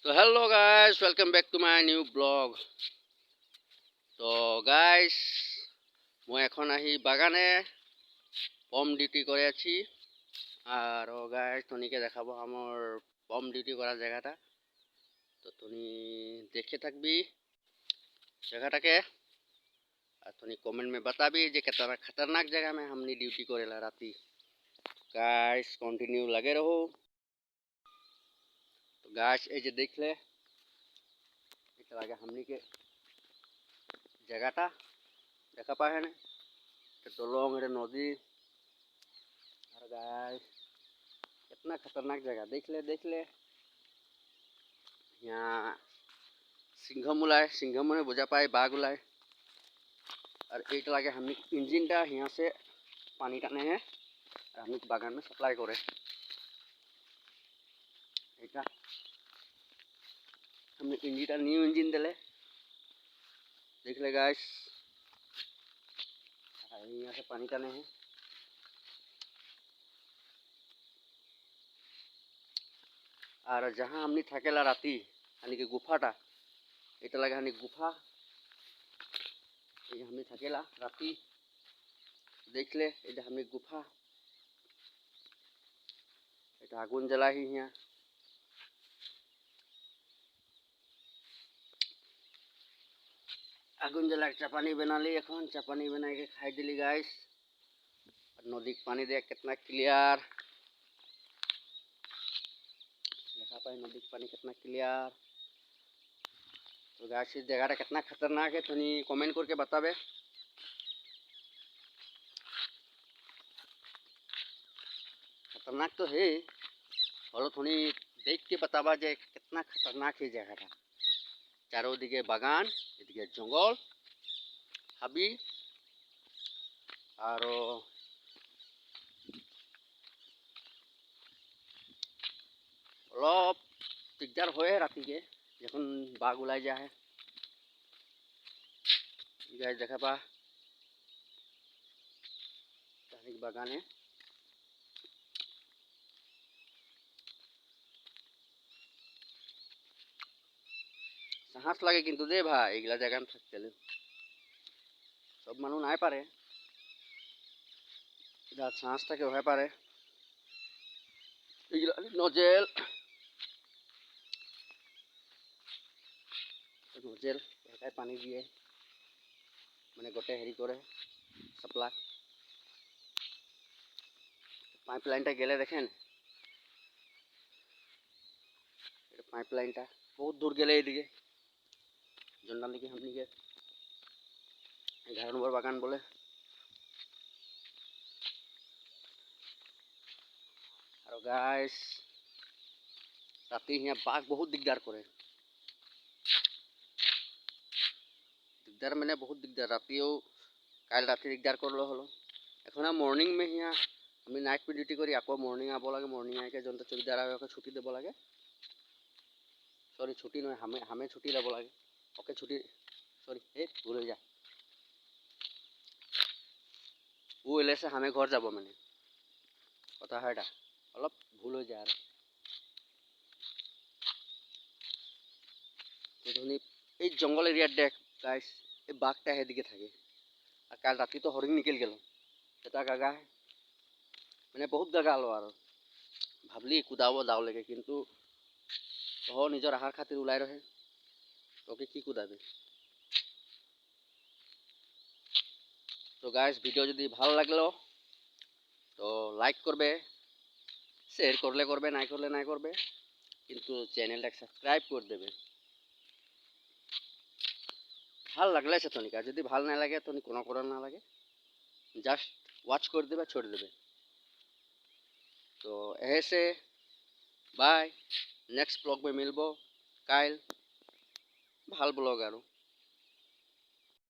So hello guys, welcome back to my new blog. So guys, মই এখন আহি বাগানে পম ডিউটি করে আছি আর গাইস তনিকে দেখাবো আমার পম ডিউটি করা জায়গাটা। তো তুমি দেখে থাকবি जगह और तुम कमेंट में बता भी जे कितना खतरनाक जगह में हमने ड्यूटी करेला राती। गाइस कंटिन्यू लगे रहो। तो गाइस ये जे देख ले लगे हमने के जगहटा देखा पाए है तो लॉन्ग नदी और गाइस कितना खतरनाक जगह देख ले यहाँ सिंघम उलाए सिंघम ने बुझा पाए बाघ उलाए और एक लगे हम इंजिन टा यहाँ से पानी टाने हैं और हम बागान में सप्लाई करे हमने इंजिन टा न्यू इंजिन दिले देख ले गाइस यहाँ से पानी टाने हैं और जहाँ हमने थकेला राती यानी कि गुफाटा এটা লাগে হানি गुफा ये हमने थकेला राती देख ले ये हमने गुफा এটা আগুন জ্বালাই हिया আগুন জ্বালাই चापानी बना ली এখন चापानी बना के खाई दिली गाइस नदी के पानी देख कितना क्लियर देखा पाए नदी के पानी कितना क्लियर। तो गाइस इस जगह कितना खतरनाक है तो नहीं कमेंट करके बतावे। खतरनाक तो है और थोड़ी देख के बतावा जे कितना खतरनाक है जगह चारों दिखे बागान एदिके जंगल हाबी और अलग दिगदार है राति के যখন বাঘ উলাই যায় गाइस देखा पा बागाने साहस लगे किन्तु दे भाई एगला जगह में थकते सब मानु नाई पारे साहस থাকে হয়ে পারে এগুলা নজেল নজেল এটাই পানি দিয়ে মানে গোটে হেরি করে সাপ্লাই পাইপলাইনটা গেলে দেখেন এটা পাইপলাইনটা বহুত দূর গেলে এইদিকে জন্ডাল দিকে हमनी के 11 নম্বর বাগান বলে। और गाइस राती यहाँ बाघ बहुत दिगदार करे दिगदार मैंने बहुत दिगदार रातिओ कल राति दिगदार करलो हलो এখন मॉर्निंग में यहाँ আমি नाइट पे डिউटी करी আকৌ मॉर्निंग आब लगे मॉर्निंग आके जनता चौकीदार आके छुट्टी देव लगे सॉरी छुट्टी नय हमें छुट्टी लेव लगे ओके छुट्टी सॉरी ए भूल हो जा वो एले से हमें घर যাব মানে কথা হয়টা অলপ ভুল हो যায় ধনি এই জঙ্গল এরিয়া দেখ গাইস এই বাঘটা হেদিকে থাকে আর কাল রাতি তো হরিণ নিকেল গেল এটা গাগা মানে বহুত গাগা আলো আর ভাবলি কুদাব যাও লাগে কিন্তু ও নিজের আহার খাतिर উলাই রহে তোকে কি কুদাবে। তো গাইস ভিডিও যদি ভালো লাগলো তো লাইক করবে শেয়ার করলে করবে নাই করলে নাই করবে কিন্তু চ্যানেলটা সাবস্ক্রাইব করে দেবে ভাল লাগলে সে তনিকা যদি ভাল না লাগে তনি কোনো করার না লাগে জাস্ট ওয়াচ করে দেবে छोड़ देবে। तो ऐसे बाय नेक्स्ट ब्लॉग में मिलबो काल ভাল ब्लॉग आरो।